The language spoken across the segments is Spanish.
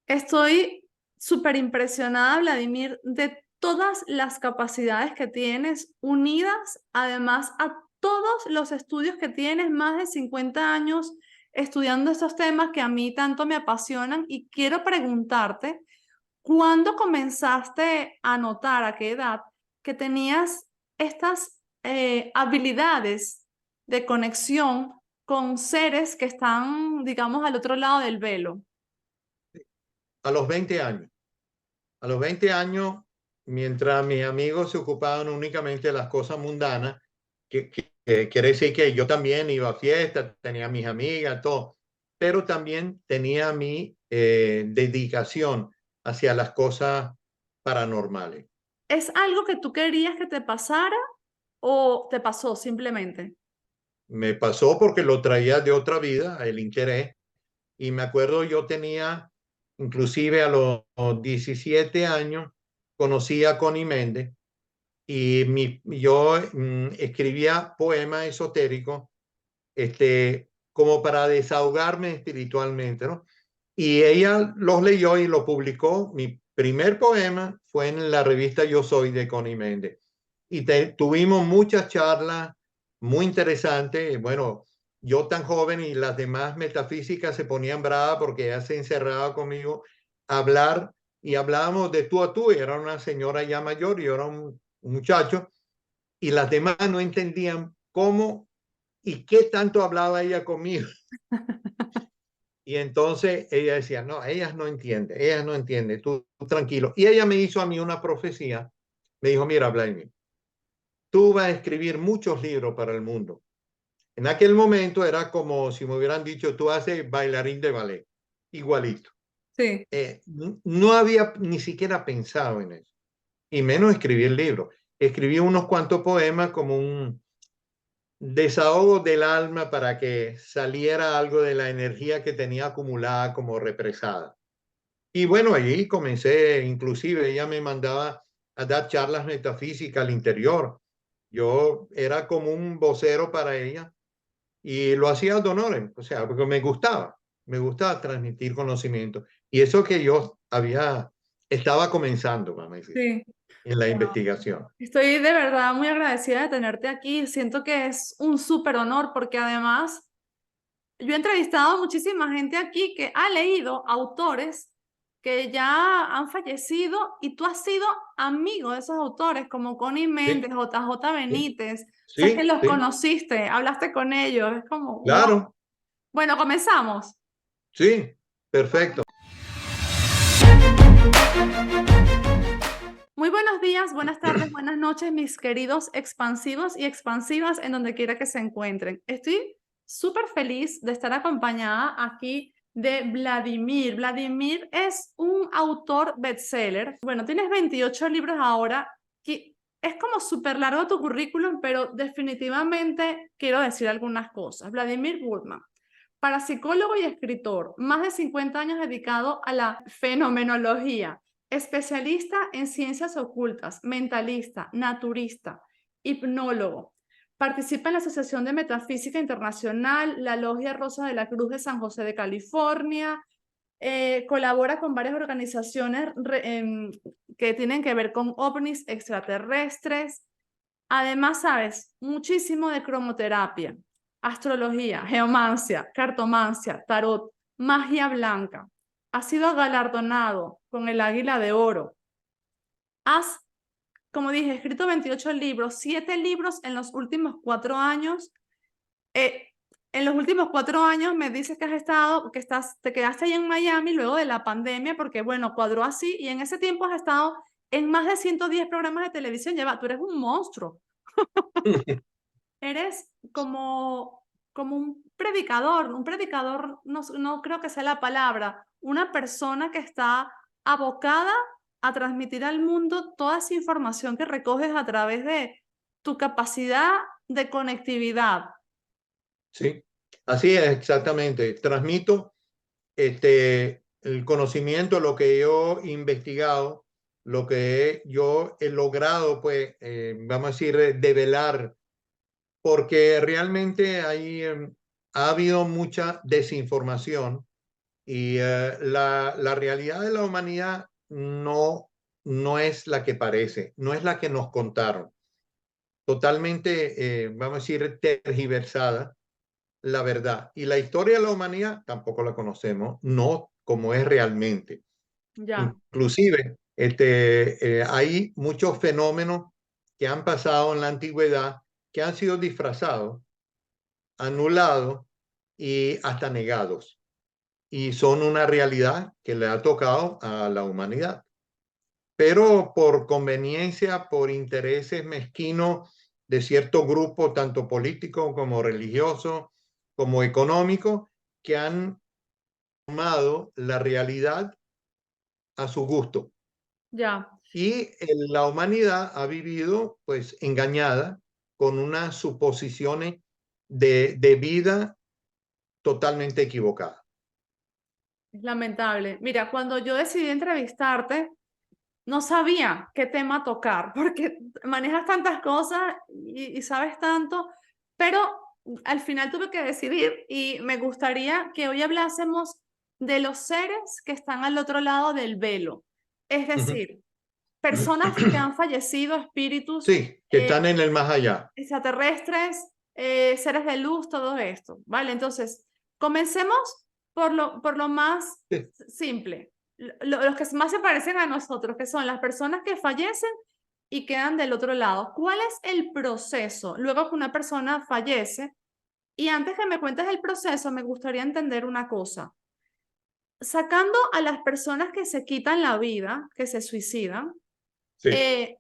Estoy súper impresionada, Vladimir, de todas las capacidades que tienes unidas, además a todos los estudios que tienes, más de 50 años estudiando estos temas que a mí tanto me apasionan. Y quiero preguntarte, ¿cuándo comenzaste a notar, a qué edad, que tenías estas habilidades de conexión con seres que están, digamos, al otro lado del velo? A los 20 años. A los 20 años, mientras mis amigos se ocupaban únicamente de las cosas mundanas, que quiere decir que yo también iba a fiestas, tenía mis amigas, todo, pero también tenía mi dedicación hacia las cosas paranormales. ¿Es algo que tú querías que te pasara o te pasó simplemente? Me pasó porque lo traía de otra vida, el interés, y me acuerdo yo tenía, inclusive a los 17 años, conocí a Connie Méndez. Y yo escribía poemas esotéricos, como para desahogarme espiritualmente, ¿no? Y ella los leyó y lo publicó. Mi primer poema fue en la revista Yo Soy de Connie Méndez. Y tuvimos muchas charlas muy interesantes. Bueno, yo tan joven y las demás metafísicas se ponían bravas porque ella se encerraba conmigo a hablar y hablábamos de tú a tú. Y era una señora ya mayor y yo era un muchacho y las demás no entendían cómo y qué tanto hablaba ella conmigo. Y entonces ella decía, no, ellas no entienden, tú tranquilo. Y ella me hizo a mí una profecía, me dijo, mira, Vladimir, tú vas a escribir muchos libros para el mundo. En aquel momento era como si me hubieran dicho, tú haces bailarín de ballet, igualito. Sí. No había ni siquiera pensado en eso, y menos escribir libros. Escribí unos cuantos poemas como un desahogo del alma para que saliera algo de la energía que tenía acumulada como represada. Y bueno, allí comencé, inclusive ella me mandaba a dar charlas metafísicas al interior. Yo era como un vocero para ella y lo hacía de honores, o sea, porque me gustaba transmitir conocimiento. Y eso que yo estaba comenzando, vamos a decir, Sí. en la Wow. investigación. Estoy de verdad muy agradecida de tenerte aquí. Siento que es un súper honor porque además yo he entrevistado a muchísima gente aquí que ha leído autores que ya han fallecido y tú has sido amigo de esos autores como Connie Sí, Méndez, JJ sí, Benítez. O sea, que sí, los sí, conociste, hablaste con ellos. Es como, wow. claro, Bueno, comenzamos. sí, perfecto. Muy buenos días, buenas tardes, buenas noches, mis queridos expansivos y expansivas en donde quiera que se encuentren. Estoy súper feliz de estar acompañada aquí de Vladimir. Vladimir es un autor bestseller. Bueno, tienes 28 libros ahora, que es como súper largo tu currículum, pero definitivamente quiero decir algunas cosas. Vladimir Burman, parapsicólogo y escritor, más de 50 años dedicado a la fenomenología, especialista en ciencias ocultas, mentalista, naturista, hipnólogo. Participa en la Asociación de Metafísica Internacional, la Logia Rosa de la Cruz de San José de California, colabora con varias organizaciones que tienen que ver con ovnis extraterrestres. Además, sabes muchísimo de cromoterapia, astrología, geomancia, cartomancia, tarot, magia blanca. Ha sido galardonado con el Águila de Oro. Has, como dije, escrito 28 libros, 7 libros en los últimos 4 años. Eh, en los últimos 4 años me dices que has estado, te quedaste ahí en Miami luego de la pandemia, porque bueno, cuadró así, y en ese tiempo has estado en más de 110 programas de televisión. Tú eres un monstruo. Eres como un predicador no creo que sea la palabra, una persona que está abocada a transmitir al mundo toda esa información que recoges a través de tu capacidad de conectividad. Sí, así es, exactamente. Transmito el conocimiento, lo que yo he investigado, lo que yo he logrado, pues, vamos a decir, develar, porque realmente ha habido mucha desinformación Y la realidad de la humanidad no es la que parece, no es la que nos contaron. Totalmente, vamos a decir, tergiversada la verdad. Y la historia de la humanidad tampoco la conocemos, no como es realmente. Ya, Inclusive, hay muchos fenómenos que han pasado en la antigüedad que han sido disfrazados, anulados y hasta negados. Y son una realidad que le ha tocado a la humanidad. Pero por conveniencia, por intereses mezquinos de cierto grupo, tanto político como religioso, como económico, que han tomado la realidad a su gusto. ya. Y la humanidad ha vivido pues engañada con unas suposiciones de vida totalmente equivocadas. Es lamentable. Mira, cuando yo decidí entrevistarte, no sabía qué tema tocar, porque manejas tantas cosas y sabes tanto, pero al final tuve que decidir y me gustaría que hoy hablásemos de los seres que están al otro lado del velo, es decir, personas que han fallecido, espíritus Sí, que están en el más allá. extraterrestres, seres de luz, todo esto, ¿vale? Entonces, comencemos por lo más Sí, simple, los que más se parecen a nosotros, que son las personas que fallecen y quedan del otro lado. ¿Cuál es el proceso luego que una persona fallece? Y antes que me cuentes el proceso, me gustaría entender una cosa. Sacando a las personas que se quitan la vida, que se suicidan, sí, eh,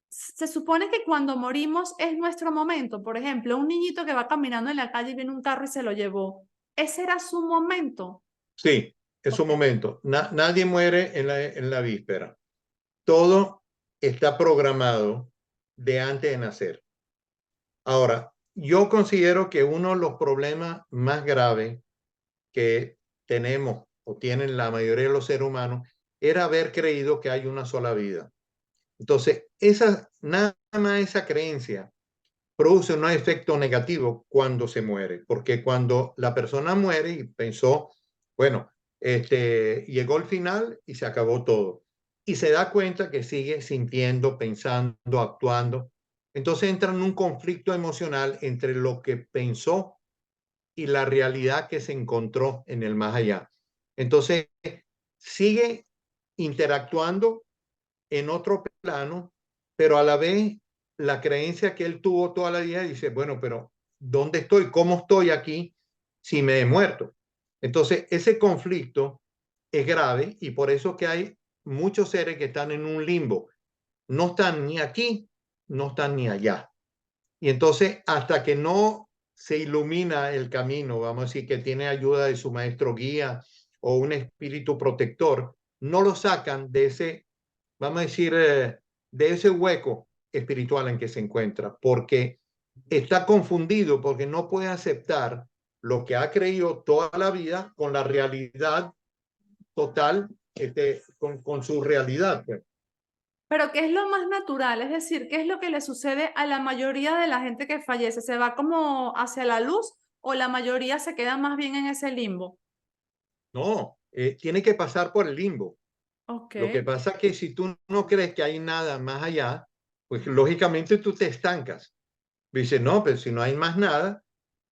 se supone que cuando morimos es nuestro momento. Por ejemplo, un niñito que va caminando en la calle y viene un carro y se lo llevó. Ese era su momento. sí, es un Ok, momento. Nadie muere en la víspera. Todo está programado de antes de nacer. Ahora, yo considero que uno de los problemas más graves que tenemos o tienen la mayoría de los seres humanos era haber creído que hay una sola vida. Entonces, nada más esa creencia produce un efecto negativo cuando se muere, porque cuando la persona muere y pensó, bueno, llegó el final y se acabó todo, y se da cuenta que sigue sintiendo, pensando, actuando, entonces entra en un conflicto emocional entre lo que pensó y la realidad que se encontró en el más allá. Entonces, sigue interactuando en otro plano, pero a la vez la creencia que él tuvo toda la vida dice, bueno, pero ¿dónde estoy? ¿Cómo estoy aquí si me he muerto? Entonces, ese conflicto es grave y por eso que hay muchos seres que están en un limbo. No están ni aquí, no están ni allá. Y entonces, hasta que no se ilumina el camino, vamos a decir que tiene ayuda de su maestro guía o un espíritu protector, no lo sacan de ese, vamos a decir, de ese hueco espiritual en que se encuentra, porque está confundido, porque no puede aceptar lo que ha creído toda la vida con la realidad total, con su realidad. Pues. pero ¿qué es lo más natural? Es decir, ¿qué es lo que le sucede a la mayoría de la gente que fallece? ¿Se va como hacia la luz o la mayoría se queda más bien en ese limbo? No, tiene que pasar por el limbo. Ok, Lo que pasa es que si tú no crees que hay nada más allá, pues lógicamente tú te estancas. Dices, no, pero si no hay más nada,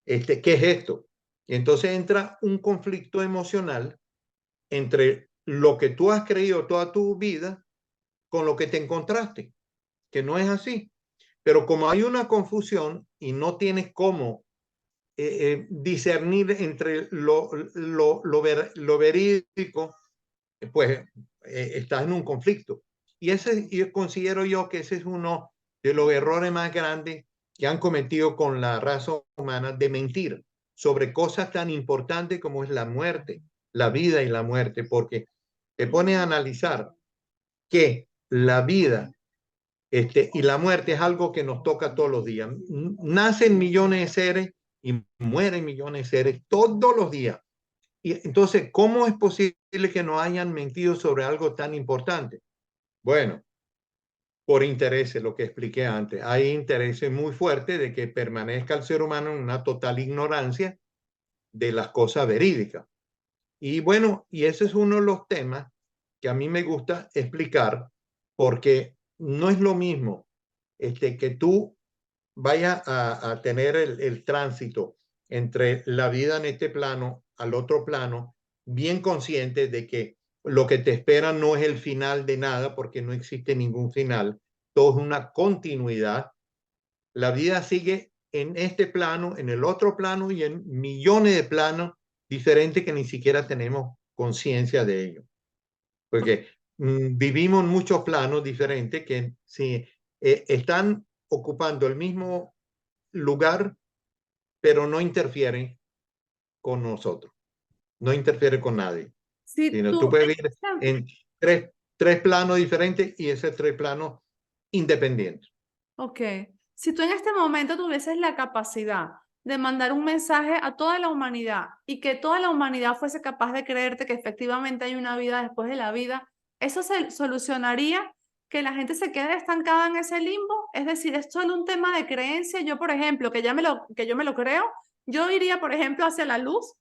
¿qué es esto? Y entonces entra un conflicto emocional entre lo que tú has creído toda tu vida con lo que te encontraste, que no es así. Pero como hay una confusión y no tienes cómo discernir entre lo verídico, pues estás en un conflicto. Y ese, yo considero yo que ese es uno de los errores más grandes que han cometido con la raza humana de mentir sobre cosas tan importantes como es la muerte, la vida y la muerte, porque te pones a analizar que la vida y la muerte es algo que nos toca todos los días. Nacen millones de seres y mueren millones de seres todos los días. Y entonces, ¿cómo es posible que no hayan mentido sobre algo tan importante? Bueno, por intereses, lo que expliqué antes. Hay intereses muy fuertes de que permanezca el ser humano en una total ignorancia de las cosas verídicas. Y bueno, y ese es uno de los temas que a mí me gusta explicar, porque no es lo mismo que tú vayas a tener el tránsito entre la vida en este plano al otro plano, bien consciente de que lo que te espera no es el final de nada, porque no existe ningún final, todo es una continuidad. La vida sigue en este plano, en el otro plano y en millones de planos diferentes que ni siquiera tenemos conciencia de ello. Porque vivimos en muchos planos diferentes que sí, están ocupando el mismo lugar, pero no interfieren con nosotros, no interfiere con nadie. Si Sino tú tú puedes en vivir este en tres planos diferentes y esos tres planos independientes. Ok, si tú en este momento tuvieses la capacidad de mandar un mensaje a toda la humanidad y que toda la humanidad fuese capaz de creerte que efectivamente hay una vida después de la vida, ¿eso se solucionaría que la gente se quede estancada en ese limbo? Es decir, es solo un tema de creencia. Yo, por ejemplo, que yo me lo creo, yo iría, por ejemplo, hacia la luz.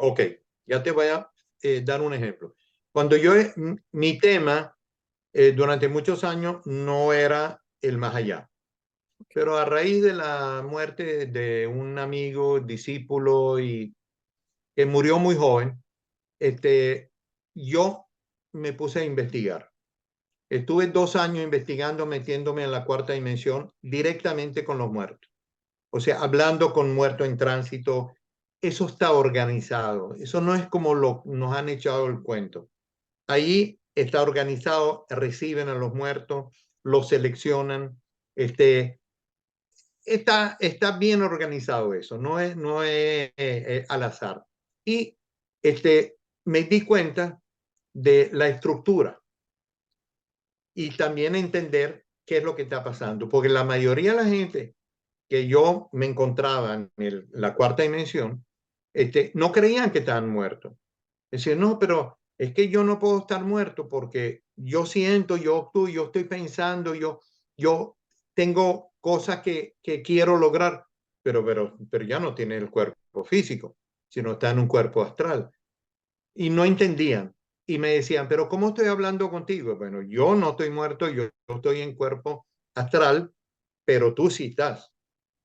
Ok, ya te voy a dar un ejemplo. Cuando mi tema durante muchos años no era el más allá, pero a raíz de la muerte de un amigo, discípulo y que murió muy joven, yo me puse a investigar. Estuve 2 años investigando, metiéndome en la cuarta dimensión directamente con los muertos. O sea, hablando con muertos en tránsito, eso está organizado. Eso no es como nos han echado el cuento. Ahí está organizado, reciben a los muertos, los seleccionan, está bien organizado eso, no es al azar. Y me di cuenta de la estructura y también entender qué es lo que está pasando, porque la mayoría de la gente que yo me encontraba en la cuarta dimensión, no creían que estaban muertos. Decían, no, pero es que yo no puedo estar muerto porque yo siento, yo estoy pensando, yo tengo cosas que quiero lograr, pero ya no tiene el cuerpo físico, sino está en un cuerpo astral. Y no entendían. Y me decían, pero ¿cómo estoy hablando contigo? Bueno, yo no estoy muerto, yo estoy en cuerpo astral, pero tú sí estás.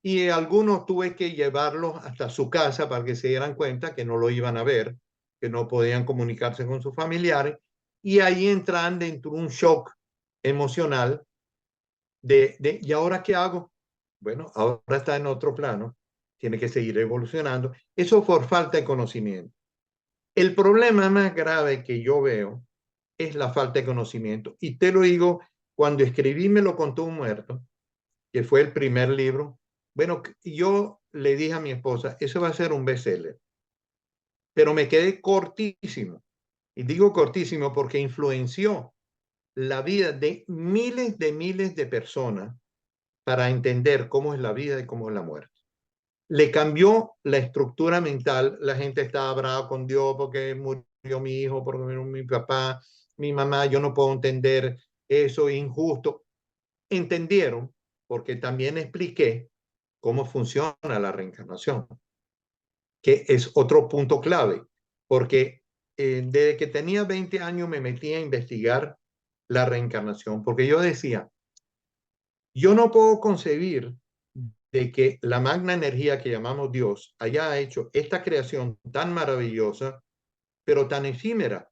Y algunos tuve que llevarlos hasta su casa para que se dieran cuenta que no lo iban a ver, que no podían comunicarse con sus familiares, y ahí entran dentro de un shock emocional ¿y ahora qué hago? Bueno, ahora está en otro plano, tiene que seguir evolucionando. Eso por falta de conocimiento. El problema más grave que yo veo es la falta de conocimiento. Y te lo digo, cuando escribí Me lo contó un muerto, que fue el primer libro. Bueno, yo le dije a mi esposa, eso va a ser un bestseller, pero me quedé cortísimo. Y digo cortísimo porque influenció la vida de miles de personas para entender cómo es la vida y cómo es la muerte. Le cambió la estructura mental. La gente estaba brava con Dios porque murió mi hijo, porque murió mi papá, mi mamá. Yo no puedo entender eso, injusto. Entendieron porque también expliqué cómo funciona la reencarnación, que es otro punto clave, porque desde que tenía 20 años me metí a investigar la reencarnación, porque yo decía, yo no puedo concebir de que la magna energía que llamamos Dios haya hecho esta creación tan maravillosa, pero tan efímera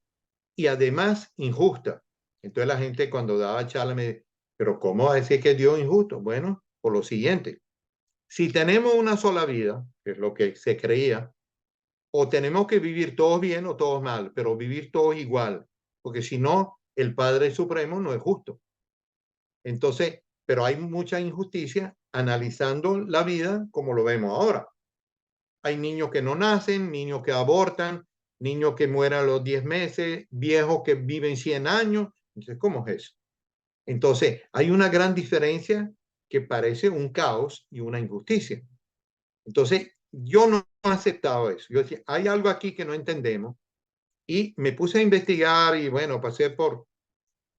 y además injusta. Entonces la gente cuando daba charla me dice, pero ¿cómo va a decir que Dios es injusto? Bueno, por lo siguiente, si tenemos una sola vida, que es lo que se creía, o tenemos que vivir todos bien o todos mal, pero vivir todos igual, porque si no, el Padre Supremo no es justo. Entonces, pero hay mucha injusticia analizando la vida como lo vemos ahora. Hay niños que no nacen, niños que abortan, niños que mueren a los 10 meses, viejos que viven 100 años. Entonces, ¿cómo es eso? Entonces, hay una gran diferencia que parece un caos y una injusticia. Entonces, yo no aceptaba eso. Yo decía, hay algo aquí que no entendemos y me puse a investigar y bueno, pasé por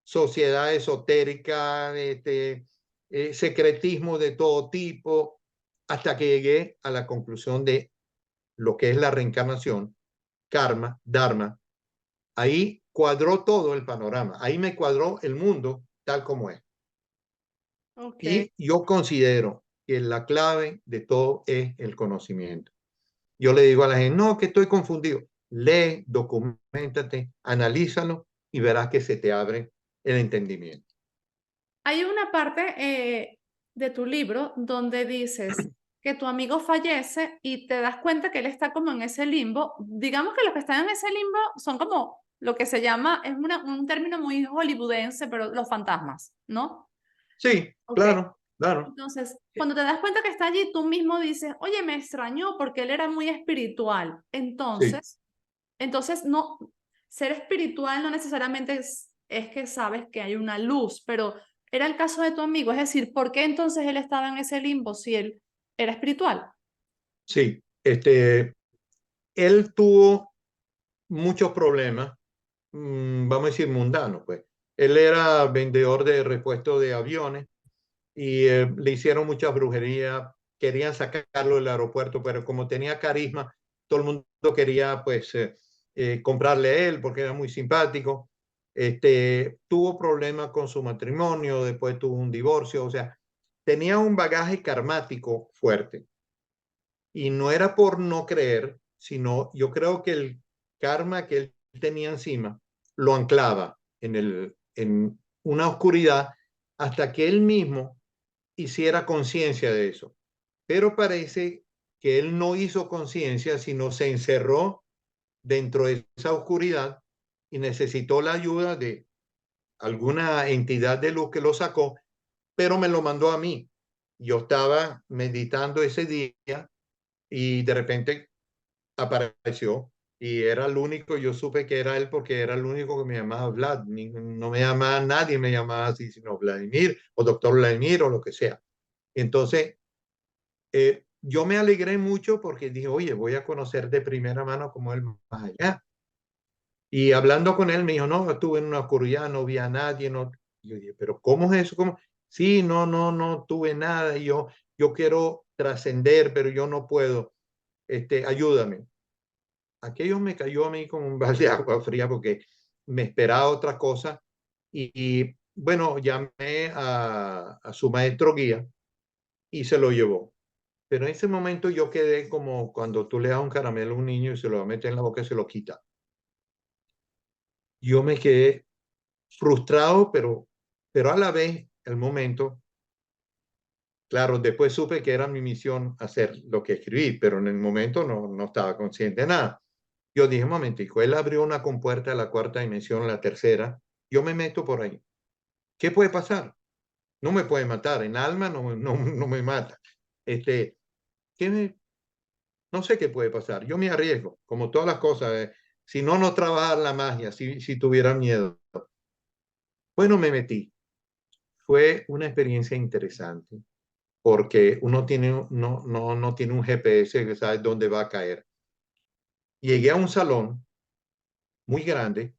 sociedad esotérica, secretismo de todo tipo, hasta que llegué a la conclusión de lo que es la reencarnación, karma, dharma, ahí cuadró todo el panorama. Ahí me cuadró el mundo tal como es. Ok. Y yo considero que la clave de todo es el conocimiento. Yo le digo a la gente, no, que estoy confundido. Lee, documentate, analízalo y verás que se te abre el entendimiento. Hay una parte de tu libro donde dices que tu amigo fallece y te das cuenta que él está como en ese limbo. Digamos que los que están en ese limbo son como lo que se llama, es un término muy hollywoodense, pero los fantasmas, ¿no? Sí, Ok. claro, claro. Entonces, cuando te das cuenta que está allí, tú mismo dices, oye, me extrañó porque él era muy espiritual. Sí, Entonces no, ser espiritual no necesariamente es que sabes que hay una luz, pero era el caso de tu amigo, es decir, ¿por qué entonces él estaba en ese limbo si él era espiritual? sí. Él tuvo muchos problemas, vamos a decir mundanos, pues. Él era vendedor de repuestos de aviones y le hicieron mucha brujería, querían sacarlo del aeropuerto, pero como tenía carisma, todo el mundo quería pues comprarle a él porque era muy simpático. Tuvo problemas con su matrimonio, después tuvo un divorcio, o sea, tenía un bagaje karmático fuerte. Y no era por no creer, sino yo creo que el karma que él tenía encima lo anclaba en una oscuridad hasta que él mismo hiciera conciencia de eso. Pero parece que él no hizo conciencia, sino se encerró dentro de esa oscuridad y necesitó la ayuda de alguna entidad de luz que lo sacó, pero me lo mandó a mí. Yo estaba meditando ese día y de repente apareció y era el único, yo supe que era él porque era el único que me llamaba Vlad, no me llamaba nadie, me llamaba así, sino Vladimir o doctor Vladimir o lo que sea. Entonces, yo me alegré mucho porque dije, oye, voy a conocer de primera mano cómo él más allá. Y hablando con él me dijo, no, estuve en una oscuridad, no vi a nadie. No. Y yo dije, pero ¿cómo es eso? ¿Cómo? Sí, no tuve nada. Y yo quiero trascender, pero yo no puedo. Ayúdame. Aquello me cayó a mí como un balde de agua fría porque me esperaba otra cosa. Bueno, llamé a su maestro guía y se lo llevó. Pero en ese momento yo quedé como cuando tú le das un caramelo a un niño y se lo mete en la boca y se lo quita. Yo me quedé frustrado, pero a la vez, el momento, claro, después supe que era mi misión hacer lo que escribí, pero en el momento no estaba consciente de nada. Yo dije, un momentico, él abrió una compuerta a la cuarta dimensión, la tercera, yo me meto por ahí. ¿Qué puede pasar? No me puede matar, en alma no me mata. Este, ¿qué me, no sé qué puede pasar. Yo me arriesgo, como todas las cosas. Si no trabajar la magia, si tuviera miedo. Bueno, me metí. Fue una experiencia interesante porque uno no tiene un GPS que sabe dónde va a caer. Llegué a un salón muy grande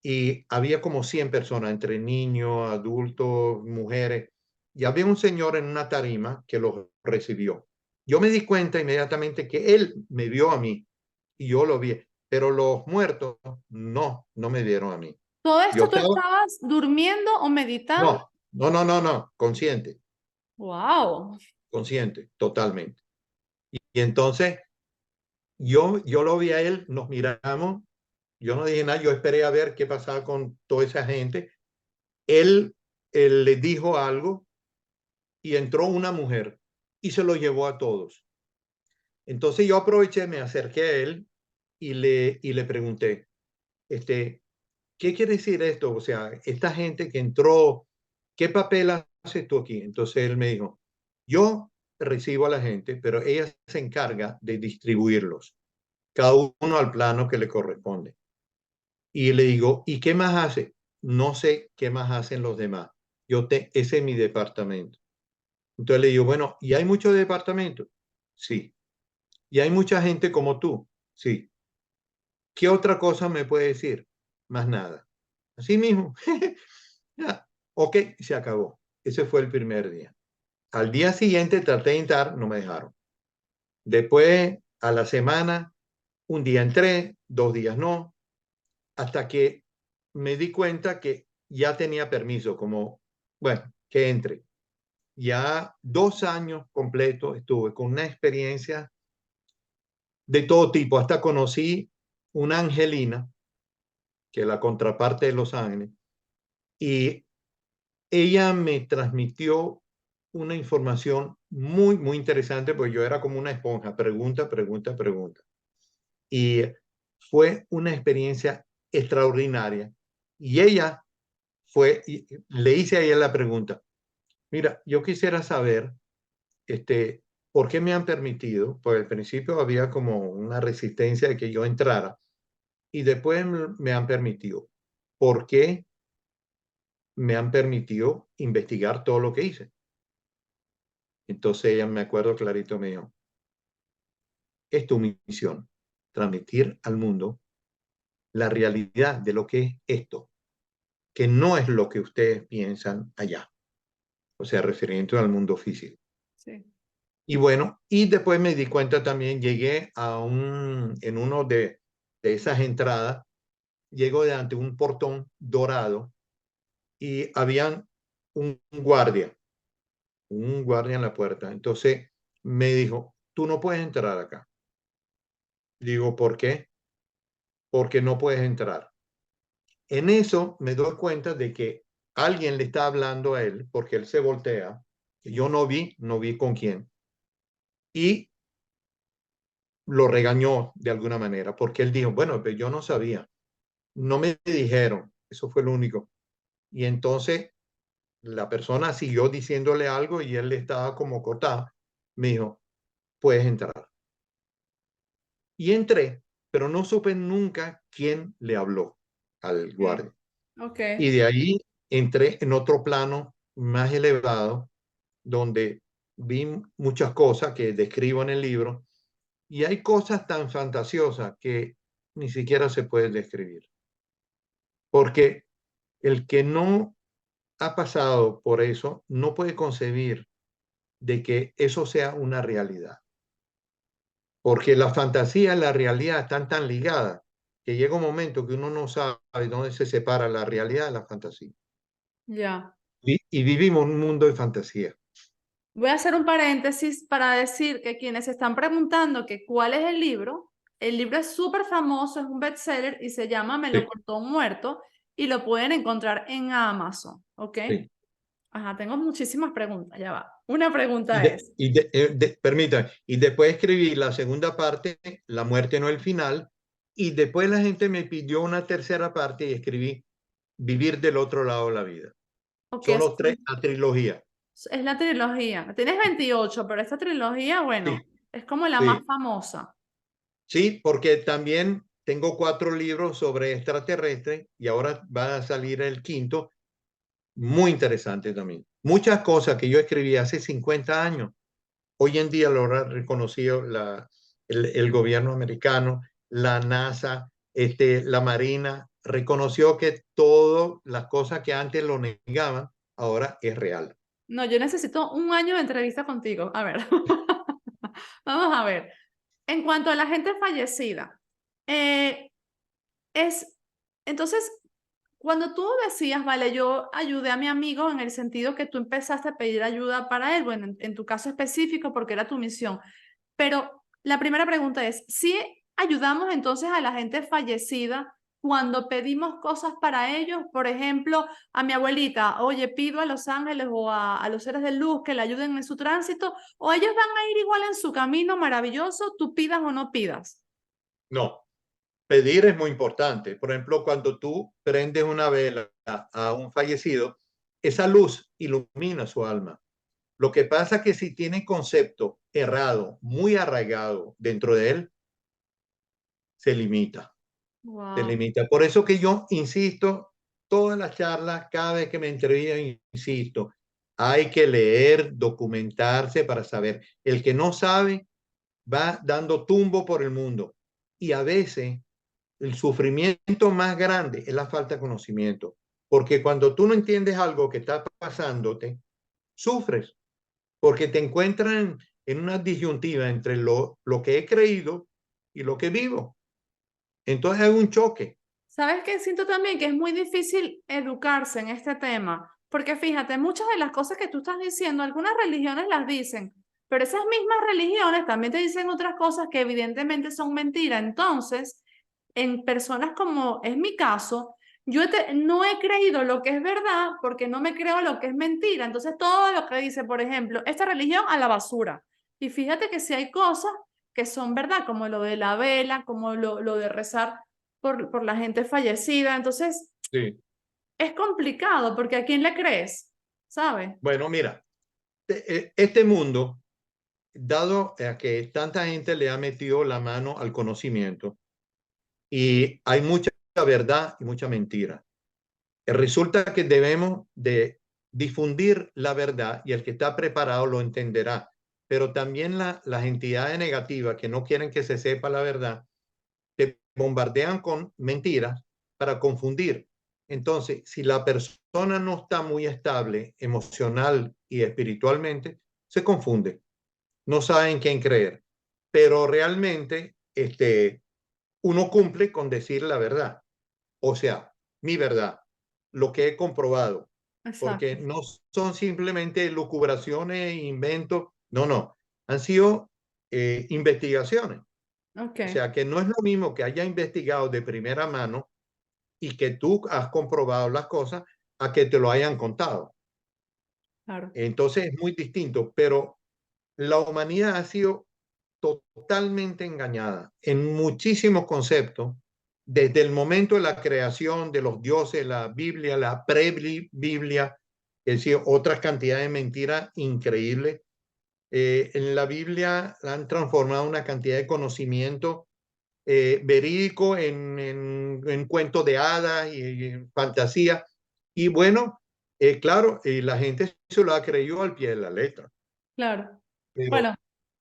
y había como 100 personas, entre niños, adultos, mujeres, y había un señor en una tarima que los recibió. Yo me di cuenta inmediatamente que él me vio a mí y yo lo vi, pero los muertos no me vieron a mí. ¿Todo Yo esto tú estaba, estabas durmiendo o meditando? no, consciente, ¡Wow! consciente, totalmente. Y entonces yo lo vi a él, nos miramos, yo no dije nada, yo esperé a ver qué pasaba con toda esa gente. Él le dijo algo y entró una mujer y se lo llevó a todos. Entonces yo aproveché, me acerqué a él y le pregunté, ¿qué quiere decir esto? O sea, esta gente que entró, ¿qué papel haces tú aquí? Entonces él me dijo, yo recibo a la gente, pero ella se encarga de distribuirlos, cada uno al plano que le corresponde. Y le digo, ¿y qué más hace? No sé qué más hacen los demás. Ese es mi departamento. Entonces le digo, bueno, ¿y hay muchos departamentos? Sí. ¿Y hay mucha gente como tú? Sí. ¿Qué otra cosa me puede decir? Más nada. Así mismo. Ya. Ok, se acabó. Ese fue el primer día. Al día siguiente traté de entrar, no me dejaron. Después, a la semana, Un día entré, 2 días no, hasta que me di cuenta que ya tenía permiso, como, bueno, que entre. Ya 2 años completos estuve con una experiencia de todo tipo. Hasta conocí una angelina, que es la contraparte de los ángeles, y ella me transmitió una información muy, muy interesante, porque yo era como una esponja, pregunta, pregunta, pregunta. Y fue una experiencia extraordinaria. Y ella le hice a ella la pregunta, mira, yo quisiera saber, ¿por qué me han permitido? Pues al principio había como una resistencia de que yo entrara y después me han permitido. ¿Por qué me han permitido investigar todo lo que hice? Entonces ella, me acuerdo clarito, me dijo, es tu misión, transmitir al mundo la realidad de lo que es esto, que no es lo que ustedes piensan allá, o sea, referente al mundo físico. Sí. Y bueno, y después me di cuenta también, llegué en uno de esas entradas, llego de ante un portón dorado y habían un guardia en la puerta. Entonces me dijo, tú no puedes entrar acá. Digo, ¿por qué? Porque no puedes entrar. En eso me doy cuenta de que alguien le está hablando a él, porque él se voltea, que yo no vi con quién, y lo regañó de alguna manera, porque él dijo, bueno, pero yo no sabía, no me dijeron, eso fue lo único. Y entonces la persona siguió diciéndole algo y él le estaba como cortado. Me dijo, puedes entrar. Y entré, pero no supe nunca quién le habló al Ok. guardia. Ok. Y de ahí entré en otro plano más elevado, donde vi muchas cosas que describo en el libro, y hay cosas tan fantasiosas que ni siquiera se puede describir. Porque el que no ha pasado por eso no puede concebir de que eso sea una realidad. Porque la fantasía y la realidad están tan ligadas que llega un momento que uno no sabe dónde se separa la realidad de la fantasía. Ya. Y vivimos en un mundo de fantasía. Voy a hacer un paréntesis para decir que quienes se están preguntando que cuál es el libro es súper famoso, es un bestseller y se llama Me lo Sí, contó un muerto y lo pueden encontrar en Amazon, ¿ok? sí. Ajá, tengo muchísimas preguntas, ya va. Una Y, pregunta de, es, y de- permítame, y después escribí la segunda parte, La muerte no el final, y después la gente me pidió una tercera parte y escribí Vivir del otro lado de la vida. ok, Son los tres, la trilogía. es la trilogía. Tienes 28, pero esta trilogía, Sí, bueno, es como la más sí, famosa. sí, porque también tengo 4 libros sobre extraterrestres y ahora va a salir el quinto, muy interesante también. Muchas cosas que yo escribí hace 50 años, hoy en día lo ha reconocido el gobierno americano, la NASA, la Marina, reconoció que todas las cosas que antes lo negaban, ahora es real. No, yo necesito un año de entrevista contigo. A ver, vamos a ver. En cuanto a la gente fallecida, eh, es, entonces, cuando tú decías, vale, yo ayudé a mi amigo en el sentido que tú empezaste a pedir ayuda para él, bueno, en tu caso específico, porque era tu misión, pero la primera pregunta es, ¿si ayudamos entonces a la gente fallecida cuando pedimos cosas para ellos? Por ejemplo, a mi abuelita, oye, pido a los ángeles o a los seres de luz que le ayuden en su tránsito, o ellos van a ir igual en su camino maravilloso, tú pidas o no pidas. No, pedir es muy importante. Por ejemplo, cuando tú prendes una vela a un fallecido, esa luz ilumina su alma. Lo que pasa es que si tiene concepto errado, muy arraigado dentro de él, se limita, se Wow. limita. Por eso que yo insisto, todas las charlas, cada vez que me entrevistan, insisto, hay que leer, documentarse para saber. El que no sabe va dando tumbo por el mundo. Y a veces el sufrimiento más grande es la falta de conocimiento. Porque cuando tú no entiendes algo que está pasándote, sufres, porque te encuentran en una disyuntiva entre lo que he creído y lo que vivo. Entonces hay un choque. ¿Sabes qué? Siento también que es muy difícil educarse en este tema, porque fíjate, muchas de las cosas que tú estás diciendo, algunas religiones las dicen, pero esas mismas religiones también te dicen otras cosas que evidentemente son mentiras. Entonces, en personas como es mi caso, no he creído lo que es verdad porque no me creo lo que es mentira. Entonces, todo lo que dice, por ejemplo, esta religión a la basura. Y fíjate que si hay cosas que son verdad, como lo de la vela, como lo de rezar por la gente fallecida. Entonces, Sí. es complicado porque ¿a quién le crees? ¿Sabes? Bueno, mira, este mundo, dado a que tanta gente le ha metido la mano al conocimiento y hay mucha verdad y mucha mentira, resulta que debemos de difundir la verdad y el que está preparado lo entenderá. Pero también las entidades negativas que no quieren que se sepa la verdad te bombardean con mentiras para confundir. Entonces, si la persona no está muy estable emocional y espiritualmente, se confunde, no saben quién creer. Pero realmente uno cumple con decir la verdad, o sea, mi verdad, lo que he comprobado, porque Exacto. no son simplemente lucubraciones, inventos, no, no, han sido investigaciones. Ok, O sea, que no es lo mismo que haya investigado de primera mano y que tú has comprobado las cosas a que te lo hayan contado. claro. Entonces es muy distinto, pero la humanidad ha sido totalmente engañada en muchísimos conceptos, desde el momento de la creación de los dioses, la Biblia, la pre-Biblia, es decir, otras cantidades de mentiras increíbles. En la Biblia han transformado una cantidad de conocimiento verídico en cuentos de hadas y en fantasía. Y bueno, claro, la gente se lo ha creído al pie de la letra. Claro. Pero Bueno,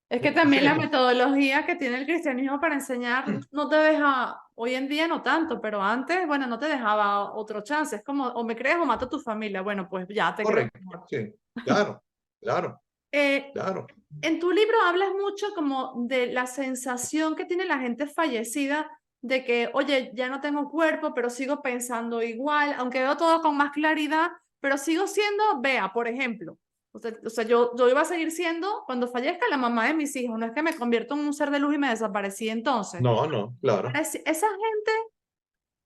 es que también la entonces, metodología que tiene el cristianismo para enseñar no te deja, hoy en día no tanto, pero antes, bueno, no te dejaba otro chance. Es como, o me crees o mato a tu familia. Bueno, pues ya te creo correcto, mejor. sí, claro, claro, Eh, claro, En tu libro hablas mucho como de la sensación que tiene la gente fallecida de que, oye, ya no tengo cuerpo, pero sigo pensando igual, aunque veo todo con más claridad, pero sigo siendo Bea, por ejemplo. O sea, yo iba a seguir siendo, cuando fallezca, la mamá de mis hijos. No es que me convierto en un ser de luz y me desaparecí entonces. no, no, claro, Esa gente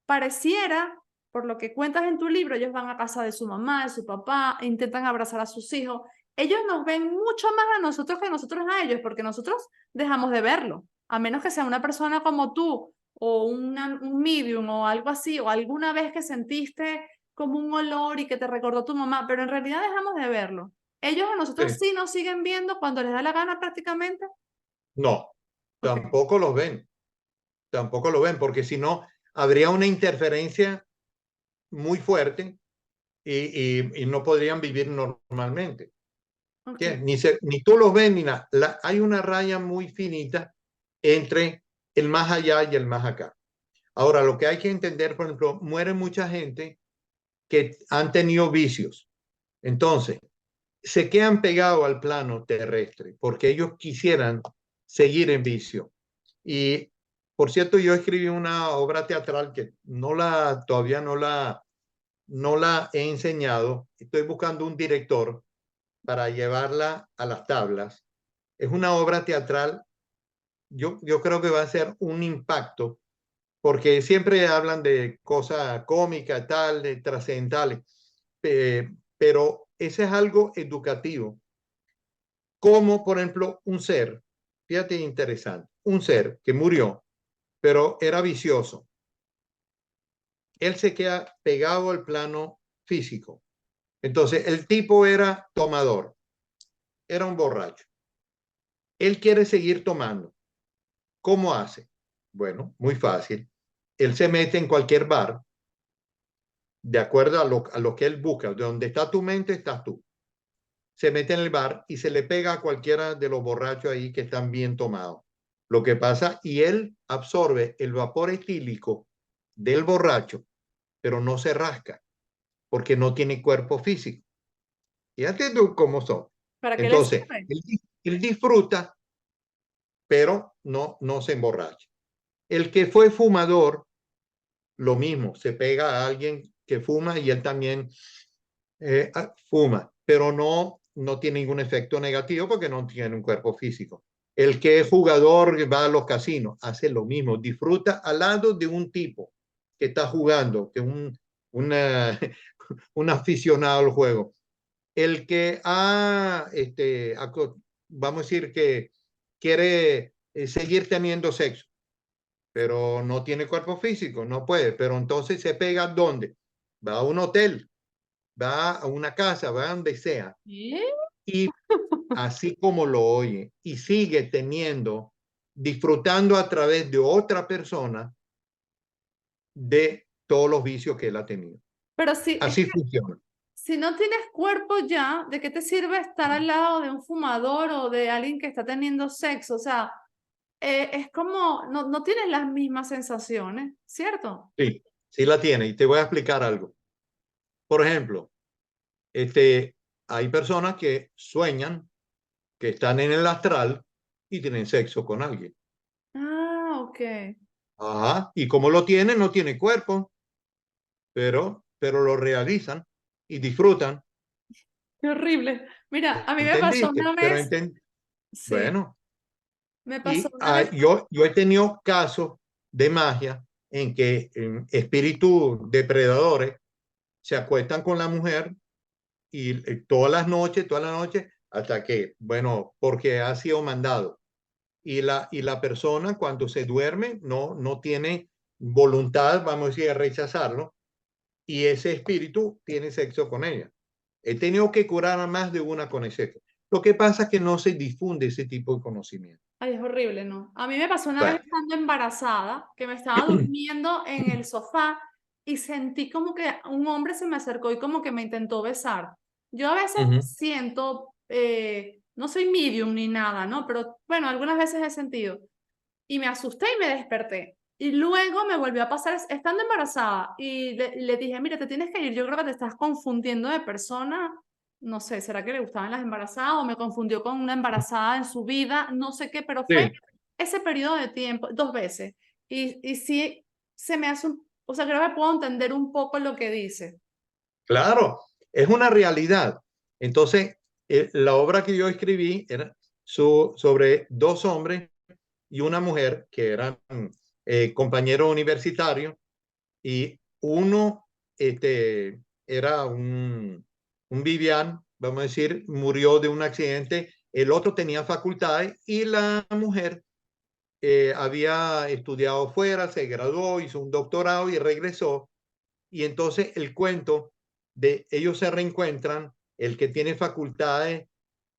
pareciera, por lo que cuentas en tu libro, ellos van a casa de su mamá, de su papá, e intentan abrazar a sus hijos. Ellos nos ven mucho más a nosotros que nosotros a ellos, porque nosotros dejamos de verlo, a menos que sea una persona como tú, o un medium, o algo así, o alguna vez que sentiste como un olor y que te recordó tu mamá, pero en realidad dejamos de verlo. Ellos a nosotros sí, sí nos siguen viendo cuando les da la gana prácticamente. no, Ok, tampoco lo ven, porque si no, habría una interferencia muy fuerte y no podrían vivir normalmente. ok, ¿Qué? Ni tú los ves ni nada. Hay una raya muy finita entre el más allá y el más acá. Ahora, lo que hay que entender, por ejemplo, muere mucha gente que han tenido vicios. Entonces, se quedan pegados al plano terrestre porque ellos quisieran seguir en vicio. Y, por cierto, yo escribí una obra teatral que todavía no la he enseñado. Estoy buscando un director para llevarla a las tablas. Es una obra teatral, yo creo que va a ser un impacto, porque siempre hablan de cosas cómicas, tal, de trascendentales, pero ese es algo educativo. Como, por ejemplo, un ser, fíjate interesante, un ser que murió, pero era vicioso. Él se queda pegado al plano físico. Entonces, el tipo era tomador, era un borracho. Él quiere seguir tomando. ¿Cómo hace? Bueno, muy fácil. Él se mete en cualquier bar, de acuerdo a lo que él busca. De donde está tu mente, estás tú. Se mete en el bar y se le pega a cualquiera de los borrachos ahí que están bien tomados. Lo que pasa, y él absorbe el vapor etílico del borracho, pero no se rasca, porque no tiene cuerpo físico. Fíjate tú cómo son. ¿para qué les Entonces, sirve? él disfruta, pero no se emborracha. El que fue fumador, lo mismo, se pega a alguien que fuma y él también fuma, pero no tiene ningún efecto negativo porque no tiene un cuerpo físico. El que es jugador, va a los casinos, hace lo mismo, disfruta al lado de un tipo que está jugando, que una, un aficionado al juego. El que vamos a decir que quiere seguir teniendo sexo, pero no tiene cuerpo físico, no puede, pero entonces se pega ¿dónde? Va a un hotel, va a una casa, va a donde sea, ¿Eh? y así como lo oye, y sigue teniendo, disfrutando a través de otra persona de todos los vicios que él ha tenido. Pero sí, es Así que funciona. si no tienes cuerpo ya, ¿de qué te sirve estar al lado de un fumador o de alguien que está teniendo sexo? O sea, es como, no tienes las mismas sensaciones, ¿cierto? Sí, sí la tiene. Y te voy a explicar algo. Por ejemplo, hay personas que sueñan que están en el astral y tienen sexo con alguien. Ah, ok. Ajá. Y como lo tienen, no tiene cuerpo, pero lo realizan y disfrutan. Qué horrible. Mira, a mí me pasó ¿Entendiste? una vez, sí, Bueno, me pasó y una vez. yo he tenido casos de magia en que espíritus depredadores se acuestan con la mujer y todas las noches, hasta que, bueno, porque ha sido mandado. Y la persona cuando se duerme no tiene voluntad, vamos a decir, de rechazarlo, y ese espíritu tiene sexo con ella. He tenido que curar a más de una con ese. Lo que pasa es que no se difunde ese tipo de conocimiento. Ay, es horrible, ¿no? A mí me pasó una vez Bueno, estando embarazada, que me estaba durmiendo en el sofá y sentí como que un hombre se me acercó y como que me intentó besar. Yo a veces ujú, siento, no soy medium ni nada, ¿no? Pero bueno, algunas veces he sentido. Y me asusté y me desperté. Y luego me volvió a pasar estando embarazada y le dije, mira, te tienes que ir, yo creo que te estás confundiendo de persona, no sé, ¿será que le gustaban las embarazadas o me confundió con una embarazada en su vida? No sé qué, pero fue sí, ese periodo de tiempo, 2 veces. Y sí, se me hace o sea, creo que puedo entender un poco lo que dice. claro, es una realidad. Entonces, la obra que yo escribí era sobre dos hombres y una mujer que eran compañeros universitarios y uno era un Vivian, vamos a decir, murió de un accidente, el otro tenía facultades y la mujer había estudiado fuera, se graduó, hizo un doctorado y regresó. Y entonces el cuento de ellos se reencuentran, el que tiene facultades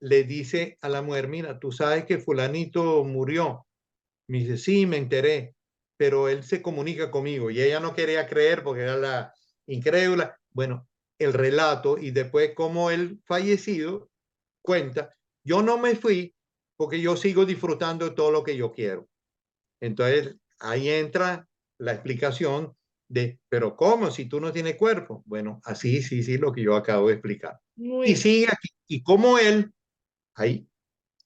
le dice a la mujer, mira, tú sabes que fulanito murió. Me dice, sí, me enteré, pero él se comunica conmigo y ella no quería creer porque era la incrédula. Bueno, el relato y después como él fallecido cuenta, yo no me fui porque yo sigo disfrutando de todo lo que yo quiero. Entonces ahí entra la explicación de, pero ¿cómo si tú no tienes cuerpo? Bueno, así, sí, sí, lo que yo acabo de explicar. Y Muy, sigue aquí. Y como él, hay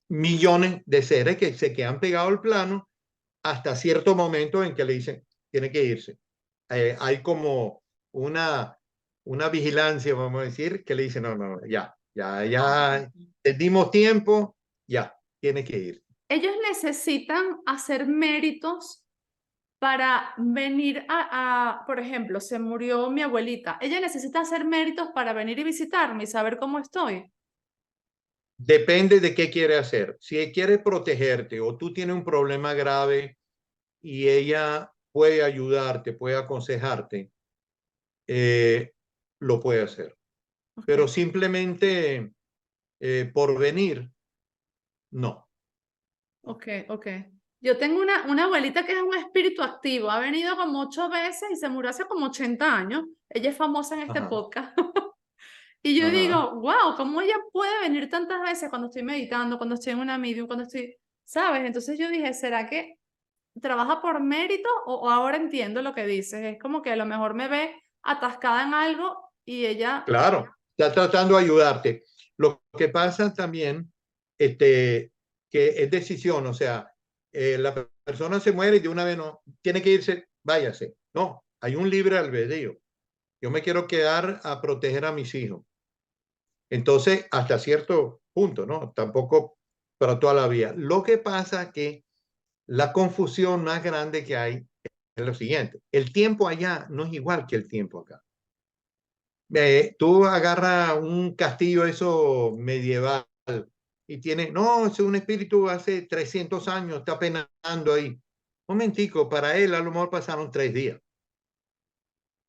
millones de seres que se quedan pegados al plano hasta cierto momento en que le dicen, tiene que irse. Hay como una, una vigilancia, vamos a decir, que le dice, no, no, ya, te dimos tiempo, ya, tiene que ir. ellos necesitan hacer méritos para venir por ejemplo, se murió mi abuelita. Ella necesita hacer méritos para venir y visitarme y saber cómo estoy. Depende de qué quiere hacer. Si quiere protegerte o tú tienes un problema grave y ella puede ayudarte, puede aconsejarte, eh, lo puede hacer. Pero Ok, simplemente por venir, no. ok, ok. Yo tengo una abuelita que es un espíritu activo. Ha venido como 8 veces y se murió hace como 80 años. Ella es famosa en este Ajá, podcast. Y yo ajá. digo, wow, ¿cómo ella puede venir tantas veces cuando estoy meditando, cuando estoy en una medium, cuando estoy, ¿sabes? Entonces yo dije, ¿será que trabaja por mérito o ahora entiendo lo que dices? Es como que a lo mejor me ve atascada en algo y ella, Claro, está tratando de ayudarte. Lo que pasa también, que es decisión, o sea, la persona se muere y de una vez no, tiene que irse, váyase. No, hay un libre albedrío. Yo me quiero quedar a proteger a mis hijos. Entonces, hasta cierto punto, ¿no? Tampoco para toda la vida. Lo que pasa es que la confusión más grande que hay es lo siguiente. El tiempo allá no es igual que el tiempo acá. Tú agarras un castillo eso medieval y tiene, no, es un espíritu hace 300 años, está penando ahí. Momentico, para él a lo mejor pasaron 3 días.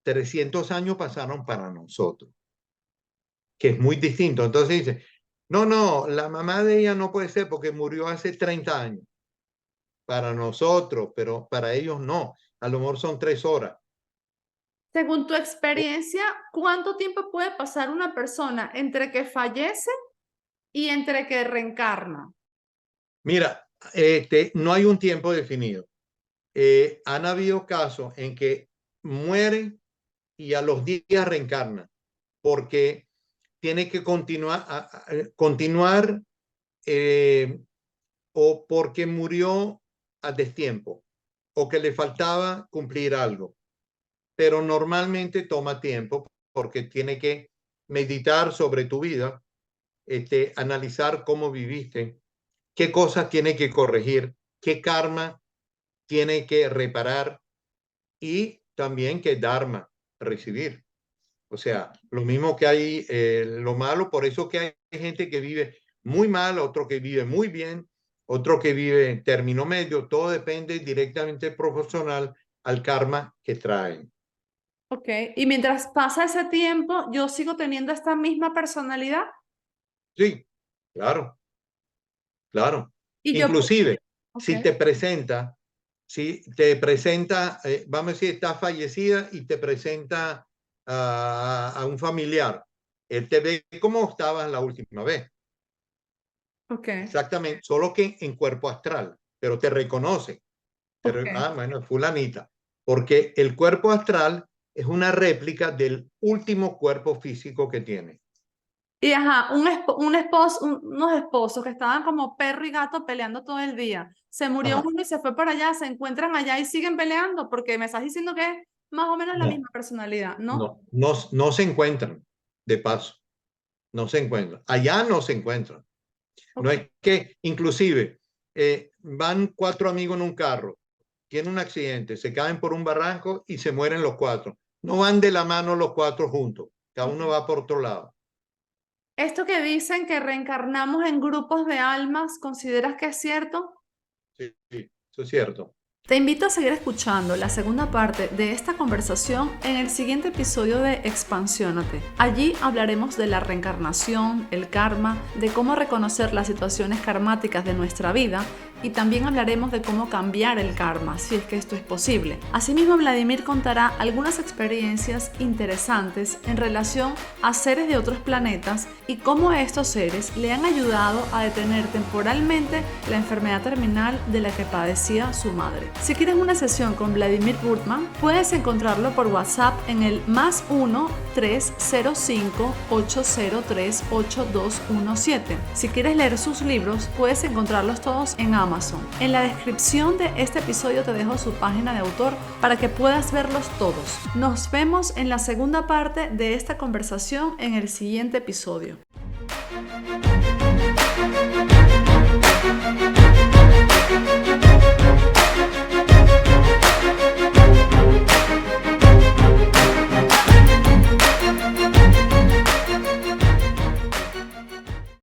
300 años pasaron para nosotros, que es muy distinto. Entonces dice, no, la mamá de ella no puede ser porque murió hace 30 años. Para nosotros, pero para ellos no. A lo mejor son 3 horas. Según tu experiencia, ¿cuánto tiempo puede pasar una persona entre que fallece y entre que reencarna? Mira, no hay un tiempo definido. Han habido casos en que mueren y a los días reencarnan, porque tiene que continuar o porque murió a destiempo o que le faltaba cumplir algo. Pero normalmente toma tiempo porque tiene que meditar sobre tu vida, analizar cómo viviste, qué cosas tiene que corregir, qué karma tiene que reparar y también qué dharma recibir. O sea, lo mismo que hay lo malo, por eso que hay gente que vive muy mal, otro que vive muy bien, otro que vive en término medio, todo depende directamente proporcional al karma que traen. Ok, y mientras pasa ese tiempo, yo sigo teniendo esta misma personalidad Sí, claro, claro. y yo, Inclusive, ok, si te presenta, vamos a decir, está fallecida y te presenta a un familiar, él te ve como estabas la última vez. ok, Exactamente, solo que en cuerpo astral, pero te reconoce. ok. Bueno, fulanita, porque el cuerpo astral es una réplica del último cuerpo físico que tiene. Y ajá, unos esposos que estaban como perro y gato peleando todo el día. Se murió Ajá. uno y se fue para allá, se encuentran allá y siguen peleando porque me estás diciendo que es más o menos la No, misma personalidad, ¿no? no se encuentran, de paso, no se encuentran. Allá no se encuentran. No Ok. es que, inclusive, van 4 amigos en un carro, tienen un accidente, se caen por un barranco y se mueren los 4. No van de la mano los 4 juntos, cada uno Ok. va por otro lado. Esto que dicen que reencarnamos en grupos de almas, ¿consideras que es cierto? Sí, sí, eso es cierto. Te invito a seguir escuchando la segunda parte de esta conversación en el siguiente episodio de Expansiónate. Allí hablaremos de la reencarnación, el karma, de cómo reconocer las situaciones karmáticas de nuestra vida y también hablaremos de cómo cambiar el karma, si es que esto es posible. Asimismo, Vladimir contará algunas experiencias interesantes en relación a seres de otros planetas y cómo estos seres le han ayudado a detener temporalmente la enfermedad terminal de la que padecía su madre. Si quieres una sesión con Vladimir Burtman, puedes encontrarlo por WhatsApp en el +1 305 803 8217. Si quieres leer sus libros, puedes encontrarlos todos en Amazon. En la descripción de este episodio te dejo su página de autor para que puedas verlos todos. Nos vemos en la segunda parte de esta conversación en el siguiente episodio.